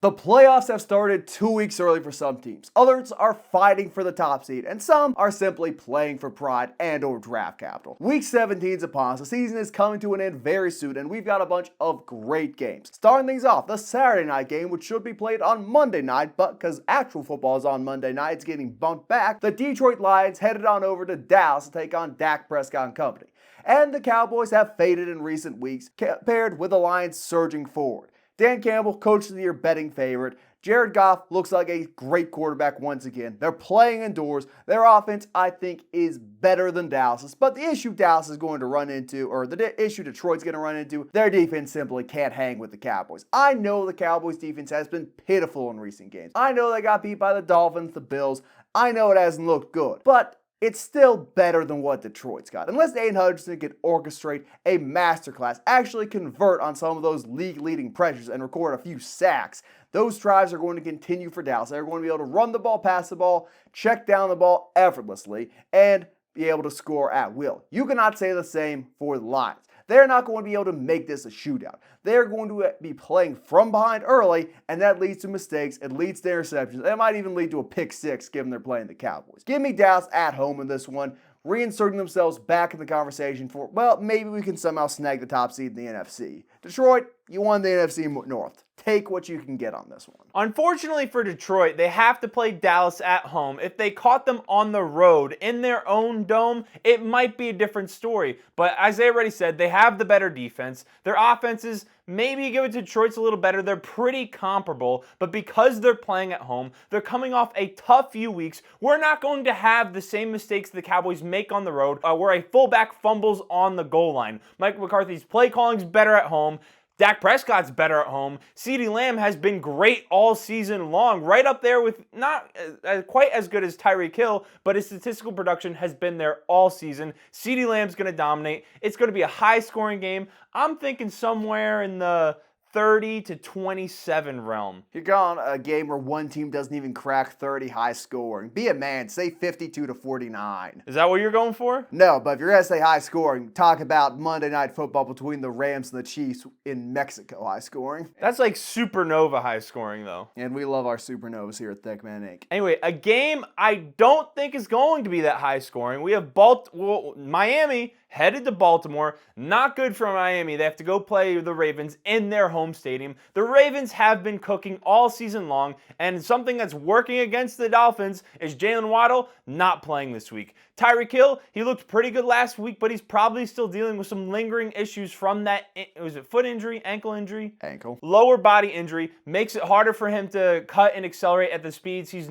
The playoffs have started 2 weeks early for some teams. Others are fighting for the top seed, and some are simply playing for pride and or draft capital. Week 17 is upon us. The season is coming to an end very soon, and we've got a bunch of great games. Starting things off, the Saturday night game, which should be played on Monday night, but because actual football is on Monday night, it's getting bumped back. The Detroit Lions headed on over to Dallas to take on Dak Prescott and company. And the Cowboys have faded in recent weeks, paired with the Lions surging forward. Dan Campbell, Coach of the Year betting favorite. Jared Goff looks like a great quarterback once again. They're playing indoors. Their offense, I think, is better than Dallas's. But the issue Dallas is going to run into, or the issue Detroit's going to run into, their defense simply can't hang with the Cowboys. I know the Cowboys' defense has been pitiful in recent games. I know they got beat by the Dolphins, the Bills. I know it hasn't looked good. But it's still better than what Detroit's got. Unless Aiden Hutchinson can orchestrate a masterclass, actually convert on some of those league-leading pressures and record a few sacks, those drives are going to continue for Dallas. They're going to be able to run the ball, pass the ball, check down the ball effortlessly, and be able to score at will. You cannot say the same for the Lions. They're not going to be able to make this a shootout. They're going to be playing from behind early, and that leads to mistakes. It leads to interceptions. It might even lead to a pick six, given they're playing the Cowboys. Give me Dallas at home in this one, reinserting themselves back in the conversation for, well, maybe we can somehow snag the top seed in the NFC. Detroit, you won the NFC North. Take what you can get on this one. Unfortunately for Detroit, they have to play Dallas at home. If they caught them on the road in their own dome, it might be a different story. But as they already said, they have the better defense. Their offenses, maybe give it to Detroit's a little better. They're pretty comparable, but because they're playing at home, they're coming off a tough few weeks. We're not going to have the same mistakes the Cowboys make on the road, where a fullback fumbles on the goal line. Mike McCarthy's play calling's better at home. Dak Prescott's better at home. CeeDee Lamb has been great all season long, right up there with not quite as good as Tyreek Hill, but his statistical production has been there all season. CeeDee Lamb's going to dominate. It's going to be a high-scoring game. I'm thinking somewhere in the 30 to 27 realm. You're going a game where one team doesn't even crack 30 high scoring. Be a man, say 52 to 49. Is that what you're going for? No, but if you're going to say high scoring, talk about Monday Night Football between the Rams and the Chiefs in Mexico high scoring. That's like supernova high scoring, though. And we love our supernovas here at Thicc Man Inc. Anyway, a game I don't think is going to be that high scoring. We have Miami headed to Baltimore. Not good for Miami. They have to go play the Ravens in their home stadium. The Ravens have been cooking all season long, and something that's working against the Dolphins is Jalen Waddle not playing this week. Tyreek Hill, he looked pretty good last week, but he's probably still dealing with some lingering issues from that, was it foot injury, ankle injury? Ankle. Lower body injury. Makes it harder for him to cut and accelerate at the speeds he's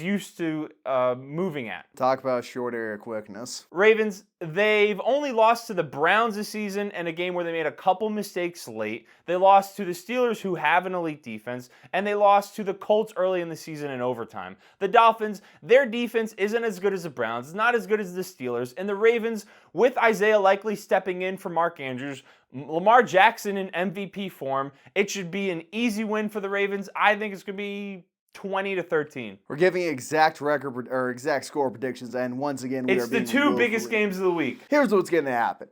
used to moving at. Talk about short area quickness. Ravens, they've only lost to the Browns this season in a game where they made a couple mistakes late. They lost to the Steelers, who have an elite defense, and they lost to the Colts early in the season in overtime. The Dolphins, their defense isn't as good as the Browns. It's not as good as the Steelers. And the Ravens, with Isaiah likely stepping in for Mark Andrews, Lamar Jackson in MVP form, it should be an easy win for the Ravens. I think it's going to be 20 to 13. We're giving exact record or exact score predictions, and once again, it's the two biggest games of the week. Here's what's going to happen.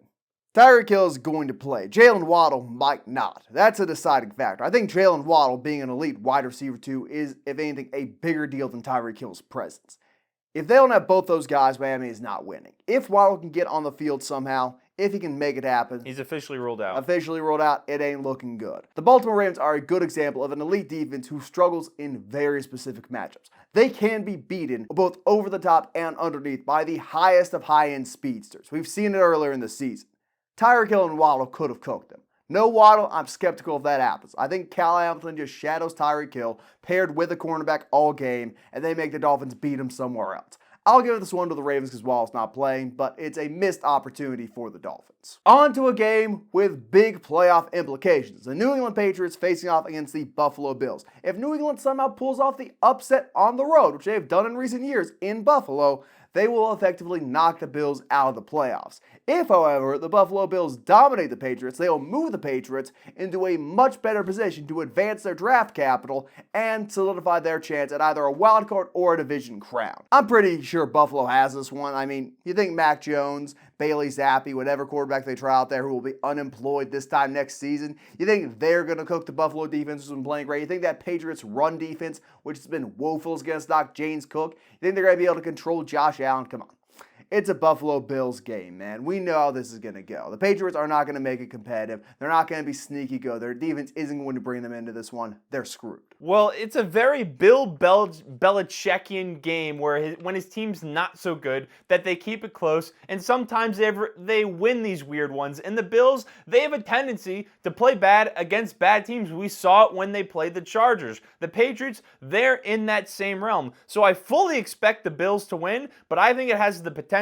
Tyreek Hill is going to play. Jalen Waddle might not. That's a deciding factor. I think Jalen Waddle being an elite wide receiver too is, if anything, a bigger deal than Tyreek Hill's presence. If they don't have both those guys, Miami is not winning. If Waddle can get on the field somehow, if he can make it happen. He's officially ruled out. It ain't looking good. The Baltimore Ravens are a good example of an elite defense who struggles in very specific matchups. They can be beaten both over the top and underneath by the highest of high-end speedsters. We've seen it earlier in the season. Tyreek Hill and Waddle could have cooked them. No Waddle, I'm skeptical if that happens. I think Cal Hamilton just shadows Tyreek Hill, paired with a cornerback all game, and they make the Dolphins beat him somewhere else. I'll give this one to the Ravens because Waddle's not playing, but it's a missed opportunity for the Dolphins. On to a game with big playoff implications. The New England Patriots facing off against the Buffalo Bills. If New England somehow pulls off the upset on the road, which they have done in recent years in Buffalo, they will effectively knock the Bills out of the playoffs. If, however, the Buffalo Bills dominate the Patriots, they will move the Patriots into a much better position to advance their draft capital and solidify their chance at either a wild card or a division crown. I'm pretty sure Buffalo has this one. I mean, you think Mac Jones, Bailey Zappi, whatever quarterback they try out there who will be unemployed this time next season, you think they're going to cook the Buffalo defense who's been playing great? You think that Patriots run defense, which has been woeful against Doc James Cook, you think they're going to be able to control Josh Allen? Come on. It's a Buffalo Bills game, man. We know how this is going to go. The Patriots are not going to make it competitive. They're not going to be sneaky good. Their defense isn't going to bring them into this one. They're screwed. Well, it's a very Bill Belichickian game where when his team's not so good, that they keep it close, and sometimes they win these weird ones. And the Bills, they have a tendency to play bad against bad teams. We saw it when they played the Chargers. The Patriots, they're in that same realm. So I fully expect the Bills to win, but I think it has the potential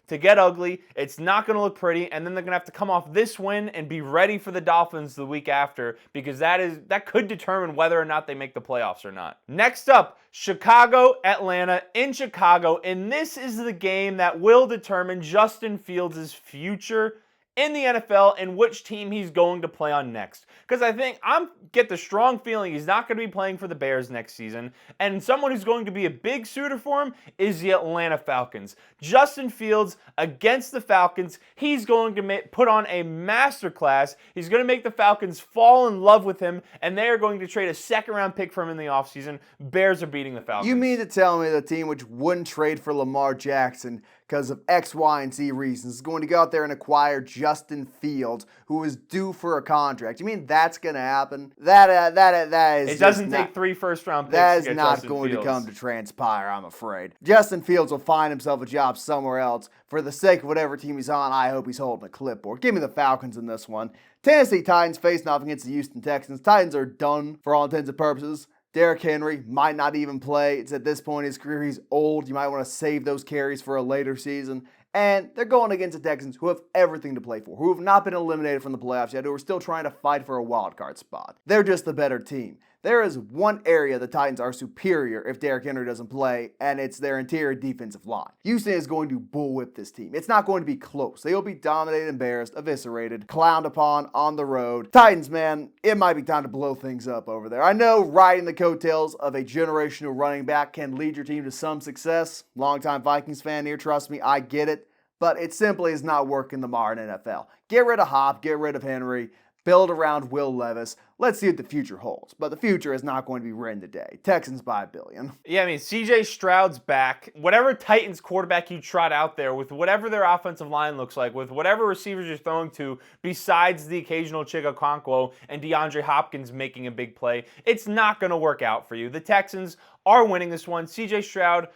to get ugly. It's not going to look pretty, and then they're going to have to come off this win and be ready for the Dolphins the week after, because that could determine whether or not they make the playoffs or not. Next up, Chicago, Atlanta in Chicago, and this is the game that will determine Justin Fields' future in the NFL and which team he's going to play on next. Because I get the strong feeling he's not going to be playing for the Bears next season, and someone who's going to be a big suitor for him is the Atlanta Falcons. Justin Fields against the Falcons, he's going to put on a masterclass. He's going to make the Falcons fall in love with him, and they are going to trade a second-round pick for him in the offseason. Bears are beating the Falcons. You mean to tell me the team which wouldn't trade for Lamar Jackson because of X, Y, and Z reasons is going to go out there and acquire Justin Fields, who is due for a contract? You mean that's going to happen? That is. It doesn't take 3 first-round picks. That is to get not Justin going Fields. to come to transpire, I'm afraid. Justin Fields will find himself a job somewhere else. For the sake of whatever team he's on, I hope he's holding a clipboard. Give me the Falcons in this one. Tennessee Titans facing off against the Houston Texans. Titans are done for all intents and purposes. Derrick Henry might not even play. It's at this point in his career, he's old. You might want to save those carries for a later season. And they're going against the Texans, who have everything to play for, who have not been eliminated from the playoffs yet, who are still trying to fight for a wild card spot. They're just the better team. There is one area the Titans are superior if Derrick Henry doesn't play, and it's their interior defensive line. Houston is going to bullwhip this team. It's not going to be close. They will be dominated, embarrassed, eviscerated, clowned upon on the road. Titans, man, it might be time to blow things up over there. I know riding the coattails of a generational running back can lead your team to some success. Longtime Vikings fan here, trust me, I get it. But it simply is not working the modern NFL. Get rid of Hop, get rid of Henry, build around Will Levis. Let's see what the future holds. But the future is not going to be written today. Texans by $1 billion. Yeah, I mean, CJ Stroud's back. Whatever Titans quarterback you trot out there, with whatever their offensive line looks like, with whatever receivers you're throwing to, besides the occasional Okonkwo and DeAndre Hopkins making a big play, it's not going to work out for you. The Texans are winning this one. CJ Stroud,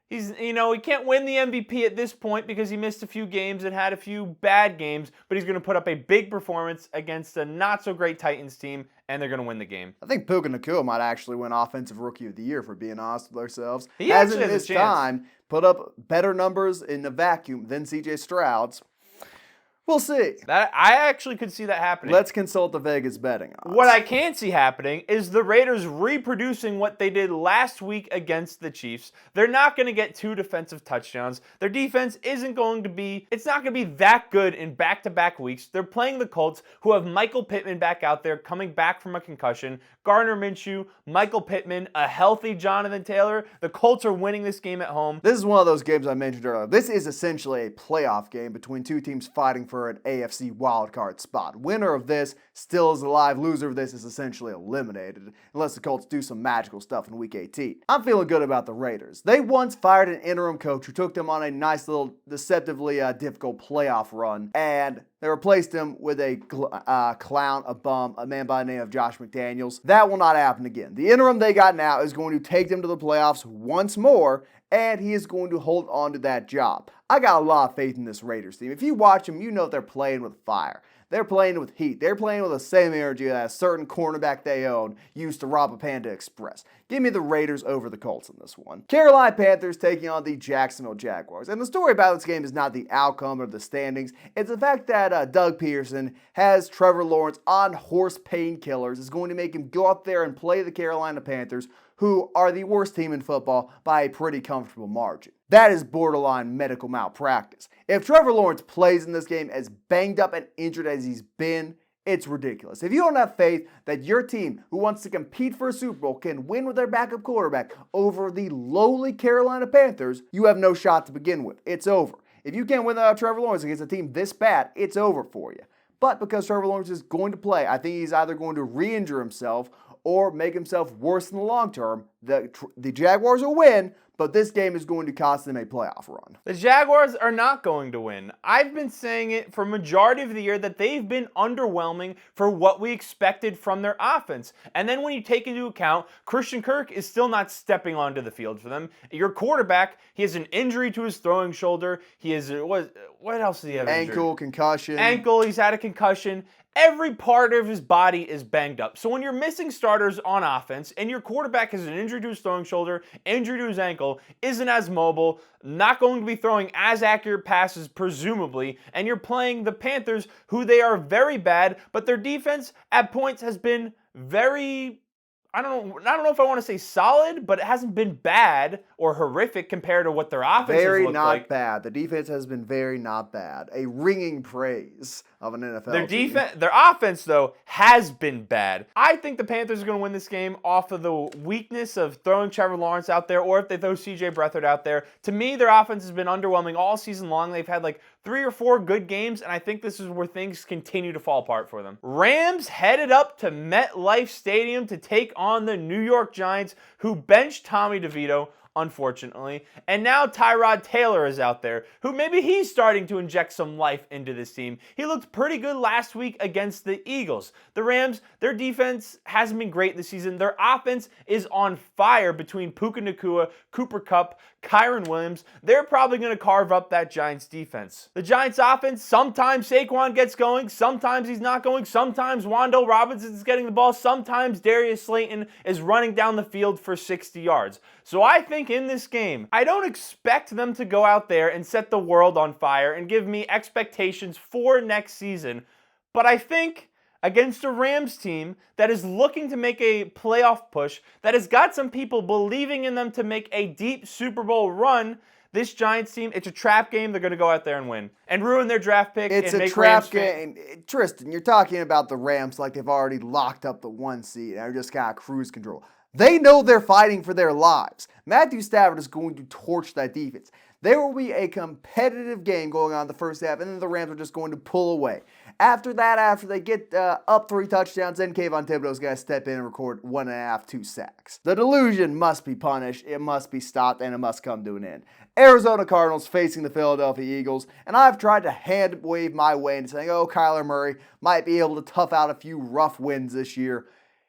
he can't win the MVP at this point because he missed a few games and had a few bad games, but he's going to put up a big performance against a not-so-great Titans team, and they're going to win the game. I think Puka Nacua might actually win Offensive Rookie of the Year, for being honest with ourselves. He actually has a chance. Time put up better numbers in the vacuum than CJ Stroud's. We'll see. I actually could see that happening. Let's consult the Vegas betting odds. What I can't see happening is the Raiders reproducing what they did last week against the Chiefs. They're not going to get 2 defensive touchdowns. Their defense it's not going to be that good in back-to-back weeks. They're playing the Colts, who have Michael Pittman back out there, coming back from a concussion. Gardner Minshew, Michael Pittman, a healthy Jonathan Taylor. The Colts are winning this game at home. This is one of those games I mentioned earlier. This is essentially a playoff game between two teams fighting for an AFC wildcard spot. Winner of this still is alive. Loser of this is essentially eliminated, unless the Colts do some magical stuff in Week 18. I'm feeling good about the Raiders. They once fired an interim coach who took them on a nice little, deceptively difficult playoff run, and they replaced him with a clown, a bum, a man by the name of Josh McDaniels. That will not happen again. The interim they got now is going to take them to the playoffs once more, and he is going to hold on to that job. I got a lot of faith in this Raiders team. If you watch them, you know they're playing with fire. They're playing with heat. They're playing with the same energy that a certain cornerback they own used to rob a Panda Express. Give me the Raiders over the Colts in this one. Carolina Panthers taking on the Jacksonville Jaguars. And the story about this game is not the outcome or the standings. It's the fact that Doug Peterson has Trevor Lawrence on horse painkillers, is going to make him go out there and play the Carolina Panthers, who are the worst team in football by a pretty comfortable margin. That is borderline medical malpractice. If Trevor Lawrence plays in this game as banged up and injured as he's been, it's ridiculous. If you don't have faith that your team, who wants to compete for a Super Bowl, can win with their backup quarterback over the lowly Carolina Panthers, you have no shot to begin with. It's over. If you can't win without Trevor Lawrence against a team this bad, it's over for you. But because Trevor Lawrence is going to play, I think he's either going to re-injure himself or make himself worse in the long term. The Jaguars will win, but this game is going to cost them a playoff run. The Jaguars are not going to win. I've been saying it for a majority of the year that they've been underwhelming for what we expected from their offense. And then when you take into account, Christian Kirk is still not stepping onto the field for them. Your quarterback, he has an injury to his throwing shoulder. He has, what else does he have? Ankle, concussion. Ankle, he's had a concussion. Every part of his body is banged up. So when you're missing starters on offense and your quarterback has an injury to his throwing shoulder, injury to his ankle, isn't as mobile, not going to be throwing as accurate passes presumably, and you're playing the Panthers, who they are very bad, but their defense at points has been very, I don't know if I want to say solid, but it hasn't been bad or horrific compared to what their offense has looked like. Very not bad. The defense has been very not bad. A ringing praise of an NFL team. Their offense, though, has been bad. I think the Panthers are going to win this game off of the weakness of throwing Trevor Lawrence out there, or if they throw C.J. Beathard out there. To me, their offense has been underwhelming all season long. They've had like 3 or 4 good games, and I think this is where things continue to fall apart for them. Rams headed up to MetLife Stadium to take on the New York Giants, who benched Tommy DeVito, unfortunately. And now Tyrod Taylor is out there, who maybe he's starting to inject some life into this team. He looked pretty good last week against the Eagles. The Rams, their defense hasn't been great this season. Their offense is on fire between Puka Nacua, Cooper Kupp, Kyron Williams. They're probably going to carve up that Giants defense. The Giants offense, sometimes Saquon gets going, sometimes he's not going, sometimes Wan'Dale Robinson is getting the ball, sometimes Darius Slayton is running down the field for 60 yards. So I think in this game, I don't expect them to go out there and set the world on fire and give me expectations for next season. But I think against a Rams team that is looking to make a playoff push, that has got some people believing in them to make a deep Super Bowl run, this Giants team, it's a trap game. They're going to go out there and win and ruin their draft pick. It's and a make trap Rams game. Tristan, you're talking about the Rams like they've already locked up the 1 seed and are just kind of cruise control. They know they're fighting for their lives. Matthew Stafford is going to torch that defense. There will be a competitive game going on in the first half, and then the Rams are just going to pull away. After that, after they get up 3 touchdowns, then Kayvon Thibodeau's got to step in and record 1.5, 2 sacks. The delusion must be punished, it must be stopped, and it must come to an end. Arizona Cardinals facing the Philadelphia Eagles, and I've tried to hand wave my way into saying, oh, Kyler Murray might be able to tough out a few rough wins this year.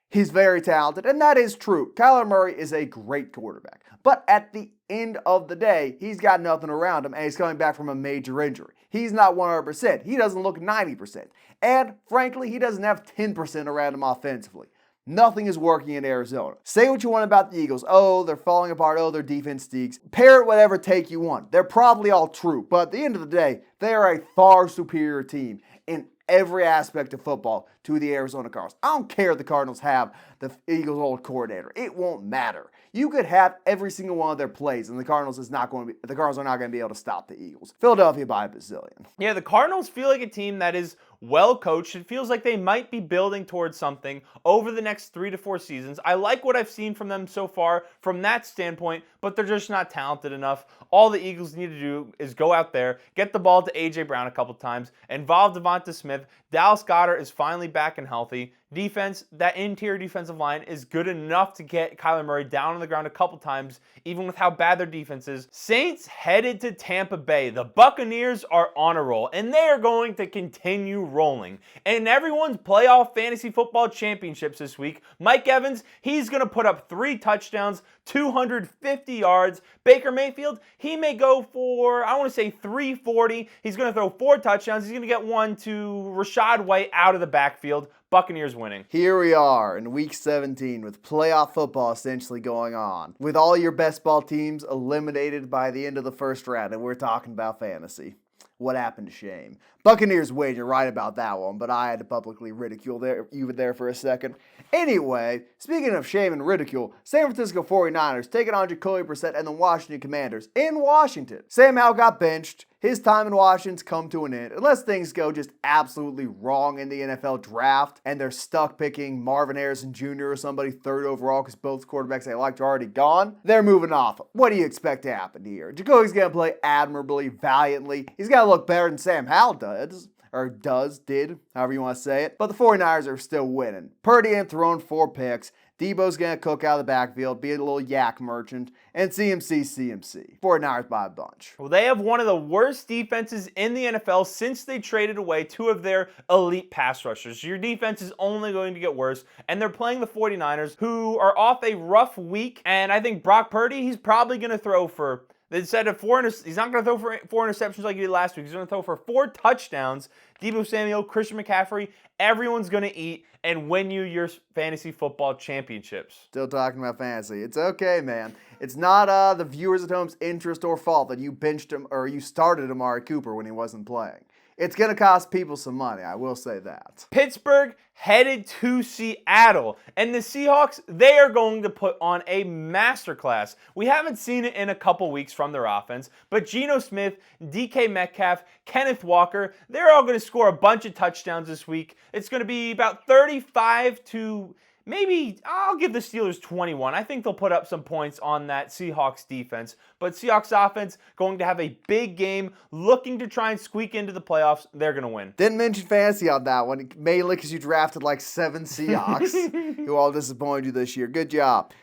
He's very talented, and that is true. Kyler Murray is a great quarterback. But at the end of the day, he's got nothing around him, and he's coming back from a major injury. He's not 100%. He doesn't look 90%. And frankly, he doesn't have 10% around him offensively. Nothing is working in Arizona. Say what you want about the Eagles. Oh, they're falling apart. Oh, their defense stinks. Parrot whatever take you want. They're probably all true. But at the end of the day, they are a far superior team in every aspect of football to the Arizona Cardinals. I don't care if the Cardinals have the Eagles' old coordinator. It won't matter. You could have every single one of their plays, and the Cardinals are not going to be able to stop the Eagles. Philadelphia by a bazillion. Yeah, the Cardinals feel like a team that is well coached. It feels like they might be building towards something over the next 3 to 4 seasons. I like what I've seen from them so far from that standpoint, but they're just not talented enough. All the Eagles need to do is go out there, get the ball to A.J. Brown a couple times, involve Devonta Smith. Dallas Goedert is finally back and healthy. Defense, that interior defensive line is good enough to get Kyler Murray down on the ground a couple times, even with how bad their defense is. Saints headed to Tampa Bay. The Buccaneers are on a roll, and they are going to continue rolling. And in everyone's playoff fantasy football championships this week, Mike Evans, he's going to put up 3 touchdowns, 250 yards. Baker Mayfield, he may go for, I want to say 340. He's going to throw 4 touchdowns. He's going to get one to Rashad White out of the backfield. Buccaneers winning. Here we are in week 17 with playoff football essentially going on, with all your best ball teams eliminated by the end of the first round, and we're talking about fantasy. What happened to shame? Buccaneers win, you're right about that one, but I had to publicly ridicule you there for a second. Anyway, speaking of shame and ridicule, San Francisco 49ers taking on Jacoby Brissett and the Washington Commanders in Washington. Sam Howell got benched. His time in Washington's come to an end, unless things go just absolutely wrong in the NFL draft and they're stuck picking Marvin Harrison Jr. or somebody third overall because both quarterbacks they liked are already gone. They're moving off. What do you expect to happen here? Jacoby's going to play admirably, valiantly. He's got to look better than Sam Howell does. Or did, however you want to say it. But the 49ers are still winning. Purdy ain't thrown 4 picks. Debo's going to cook out of the backfield, be a little yak merchant, and CMC. 49ers by a bunch. Well, they have one of the worst defenses in the NFL since they traded away 2 of their elite pass rushers. Your defense is only going to get worse, and they're playing the 49ers, who are off a rough week, and I think Brock Purdy, he's probably going to throw for... They said he's not going to throw for 4 interceptions like he did last week. He's going to throw for 4 touchdowns. Deebo Samuel, Christian McCaffrey, everyone's going to eat and win you your fantasy football championships. Still talking about fantasy. It's okay, man. It's not the viewers at home's interest or fault that you benched him or you started Amari Cooper when he wasn't playing. It's going to cost people some money, I will say that. Pittsburgh headed to Seattle, and the Seahawks, they are going to put on a masterclass. We haven't seen it in a couple weeks from their offense, but Geno Smith, DK Metcalf, Kenneth Walker, they're all going to score a bunch of touchdowns this week. It's going to be about 35 to... Maybe I'll give the Steelers 21. I think they'll put up some points on that Seahawks defense. But Seahawks offense going to have a big game, looking to try and squeak into the playoffs. They're going to win. Didn't mention fantasy on that one, mainly because you drafted like 7 Seahawks, who all disappointed you this year. Good job.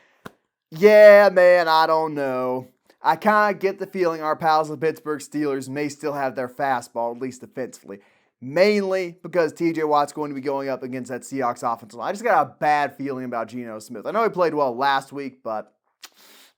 Yeah, man, I don't know. I kind of get the feeling our pals the Pittsburgh Steelers may still have their fastball, at least defensively. Mainly because TJ Watt's going to be going up against that Seahawks offensive line. I just got a bad feeling about Geno Smith. I know he played well last week, but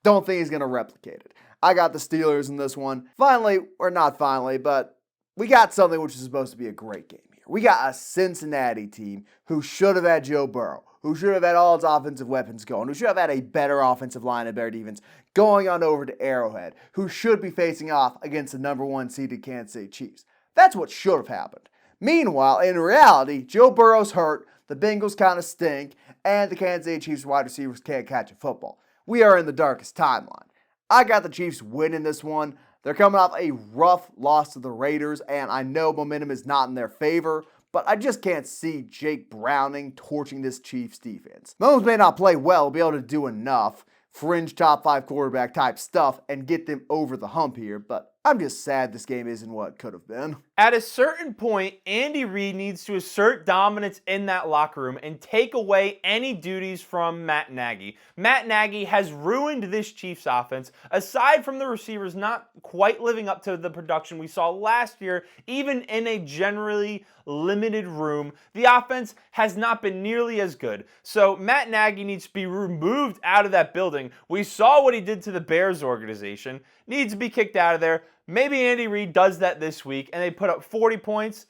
don't think he's going to replicate it. I got the Steelers in this one. Finally, or not finally, but we got something which is supposed to be a great game here. We got a Cincinnati team who should have had Joe Burrow, who should have had all its offensive weapons going, who should have had a better offensive line and better defense going on over to Arrowhead, who should be facing off against the number 1 seeded Kansas City Chiefs. That's what should have happened. Meanwhile, in reality, Joe Burrow's hurt, the Bengals kind of stink, and the Kansas City Chiefs wide receivers can't catch a football. We are in the darkest timeline. I got the Chiefs winning this one. They're coming off a rough loss to the Raiders, and I know momentum is not in their favor, but I just can't see Jake Browning torching this Chiefs defense. Mahomes may not play well, be able to do enough fringe top 5 quarterback type stuff and get them over the hump here, but I'm just sad this game isn't what it could have been. At a certain point, Andy Reid needs to assert dominance in that locker room and take away any duties from Matt Nagy. Matt Nagy has ruined this Chiefs offense. Aside from the receivers not quite living up to the production we saw last year, even in a generally limited room, the offense has not been nearly as good. So Matt Nagy needs to be removed out of that building. We saw what he did to the Bears organization. Needs to be kicked out of there. Maybe Andy Reid does that this week and they put up 40 points.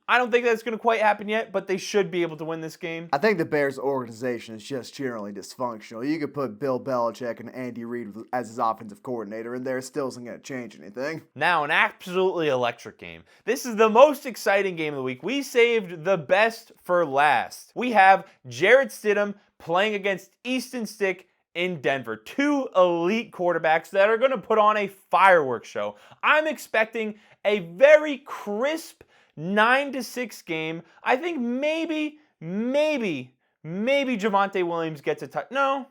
I don't think that's going to quite happen yet, but they should be able to win this game. I think the Bears organization is just generally dysfunctional. You could put Bill Belichick and Andy Reid as his offensive coordinator, and there still isn't going to change anything. Now, an absolutely electric game. This is the most exciting game of the week. We saved the best for last. We have Jarrett Stidham playing against Easton Stick in Denver. 2 elite quarterbacks that are going to put on a fireworks show. I'm expecting a very crisp 9-6 game. I think maybe Javonte Williams gets a touch. No.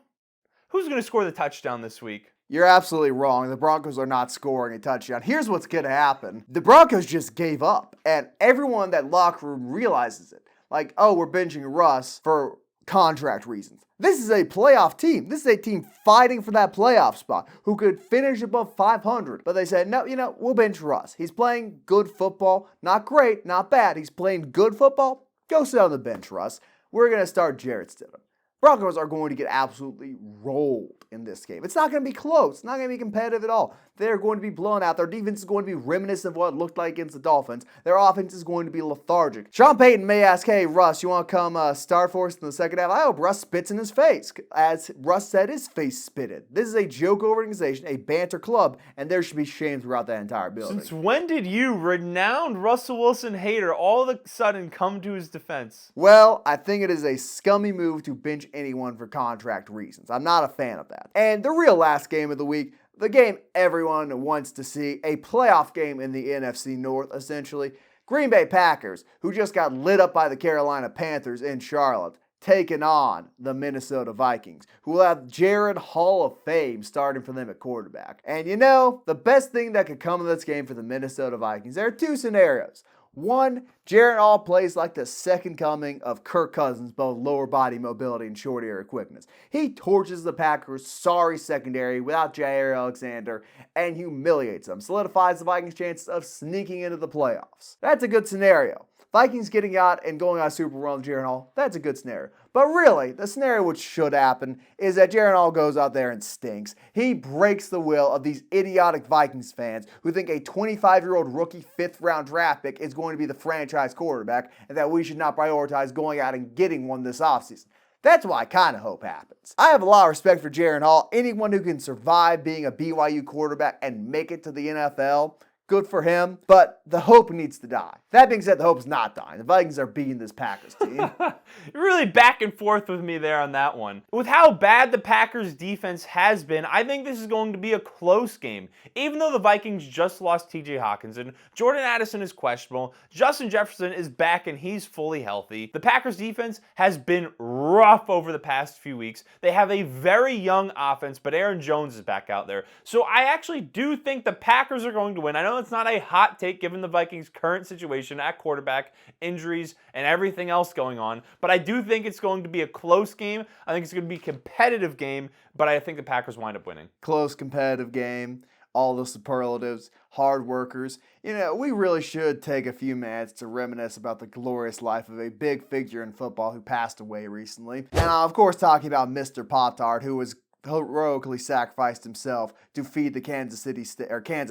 Who's going to score the touchdown this week? You're absolutely wrong. The Broncos are not scoring a touchdown. Here's what's going to happen. The Broncos just gave up, and everyone in that locker room realizes it. Like, oh, we're benching Russ for contract reasons. This is a playoff team. This is a team fighting for that playoff spot who could finish above 500. But they said, no, we'll bench Russ. He's playing good football. Not great, not bad. He's playing good football. Go sit on the bench, Russ. We're going to start Jarrett Stidham. Broncos are going to get absolutely rolled in this game. It's not going to be close. It's not going to be competitive at all. They're going to be blown out. Their defense is going to be reminiscent of what it looked like against the Dolphins. Their offense is going to be lethargic. Sean Payton may ask, hey, Russ, you want to come start for us in the second half? I hope Russ spits in his face. As Russ said, his face spitted. This is a joke organization, a banter club, and there should be shame throughout that entire building. Since when did you, renowned Russell Wilson hater, all of a sudden come to his defense? Well, I think it is a scummy move to bench anyone for contract reasons. I'm not a fan of that. And the real last game of the week, the game everyone wants to see, a playoff game in the NFC North, essentially. Green Bay Packers, who just got lit up by the Carolina Panthers in Charlotte, taking on the Minnesota Vikings, who will have Jared Hall of Fame starting for them at quarterback. And you know, the best thing that could come of this game for the Minnesota Vikings, there are two scenarios. One, Jared Hall plays like the second coming of Kirk Cousins, both lower body mobility and short area quickness. He torches the Packers' sorry secondary without Jair Alexander and humiliates them, solidifies the Vikings' chances of sneaking into the playoffs. That's a good scenario. Vikings getting out and going on a Super Bowl with Jared Hall, that's a good scenario. But really, the scenario which should happen is that Jared Hall goes out there and stinks. He breaks the will of these idiotic Vikings fans who think a 25-year-old rookie 5th-round draft pick is going to be the franchise quarterback and that we should not prioritize going out and getting one this offseason. That's what I kind of hope happens. I have a lot of respect for Jared Hall. Anyone who can survive being a BYU quarterback and make it to the NFL, good for him, but the hope needs to die. That being said, the hope's not dying. The Vikings are beating this Packers team. You're really back and forth with me there on that one. With how bad the Packers defense has been, I think this is going to be a close game. Even though the Vikings just lost TJ Hawkinson, Jordan Addison is questionable, Justin Jefferson is back and he's fully healthy. The Packers defense has been rough over the past few weeks. They have a very young offense, but Aaron Jones is back out there. So I actually do think the Packers are going to win. I know it's not a hot take given the Vikings' current situation at quarterback, injuries, and everything else going on, but I do think it's going to be a close game. I think it's going to be a competitive game, but I think the Packers wind up winning. Close, competitive game, all the superlatives, hard workers. You know, we really should take a few minutes to reminisce about the glorious life of a big figure in football who passed away recently. And of course, talking about Mr. Pop-Tart, who was heroically sacrificed himself to feed the Kansas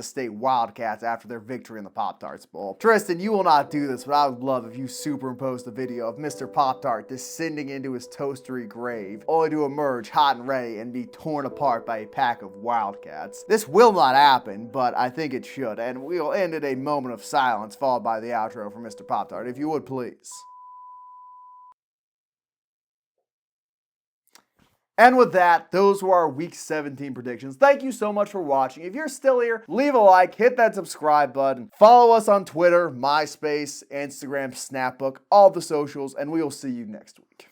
State Wildcats after their victory in the Pop-Tarts Bowl. Tristan, you will not do this, but I would love if you superimposed a video of Mr. Pop-Tart descending into his toastery grave, only to emerge hot and ready and be torn apart by a pack of Wildcats. This will not happen, but I think it should, and we'll end at a moment of silence followed by the outro for Mr. Pop-Tart, if you would please. And with that, those were our Week 17 predictions. Thank you so much for watching. If you're still here, leave a like, hit that subscribe button, follow us on Twitter, MySpace, Instagram, Snapbook, all the socials, and we will see you next week.